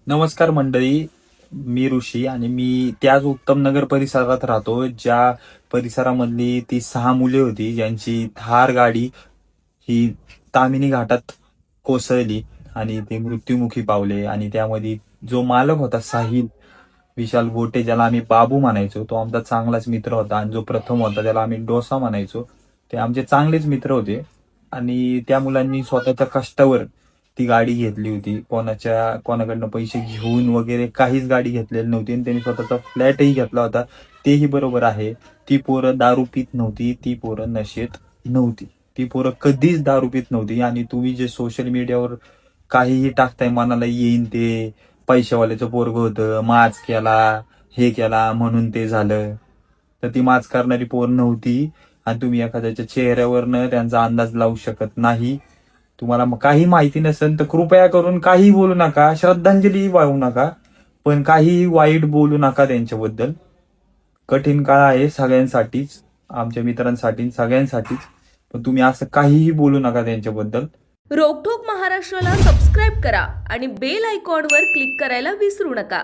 नमस्कार मंडळी. मी ऋषी आणि मी त्याच उत्तम नगर परिसरात राहतो, ज्या परिसरामधली ती 6 मुले होती ज्यांची थार गाडी ही तामिनी घाटात कोसळली आणि ते मृत्युमुखी पावले. आणि त्यामध्ये जो मालक होता साहिल विशाल गोटे, ज्याला आम्ही बाबू म्हणायचो, तो आमचा चांगलाच मित्र होता. आणि जो प्रथम होता त्याला आम्ही डोसा म्हणायचो. ते आमचे चांगलेच मित्र होते. आणि त्या मुलांनी स्वतःच्या कष्टावर ती गाडी घेतली होती. कोणाकडनं पैसे घेऊन वगैरे काहीच गाडी घेतलेली नव्हती. आणि त्यांनी स्वतःचा फ्लॅटही घेतला होता. तेही बरोबर आहे. ती पोरं दारू पीत नव्हती, ती पोरं नशेत नव्हती, ती पोरं कधीच दारू पीत नव्हती. आणि तुम्ही जे सोशल मीडियावर काहीही टाकताय, मनाला येईन ते, पैशावाल्याचं पोरग होतं, माज केला, हे केला म्हणून ते झालं, तर ती माज करणारी पोर नव्हती. आणि तुम्ही एखाद्याच्या चेहऱ्यावरनं त्यांचा अंदाज लावू शकत नाही. तुम्हाला काही माहिती नसेल तर कृपया करून काही बोलू नका, श्रद्धांजली वाहू नका, पण काही वाईट बोलू नका त्यांच्याबद्दल. कठीण काळ आहे सगळ्यांसाठीच, आमच्या मित्रांसाठी सगळ्यांसाठीच. पण तुम्ही असं काहीही बोलू नका त्यांच्याबद्दल. रोकठोक महाराष्ट्राला सबस्क्राईब करा आणि बेल आयकॉनवर क्लिक करायला विसरू नका.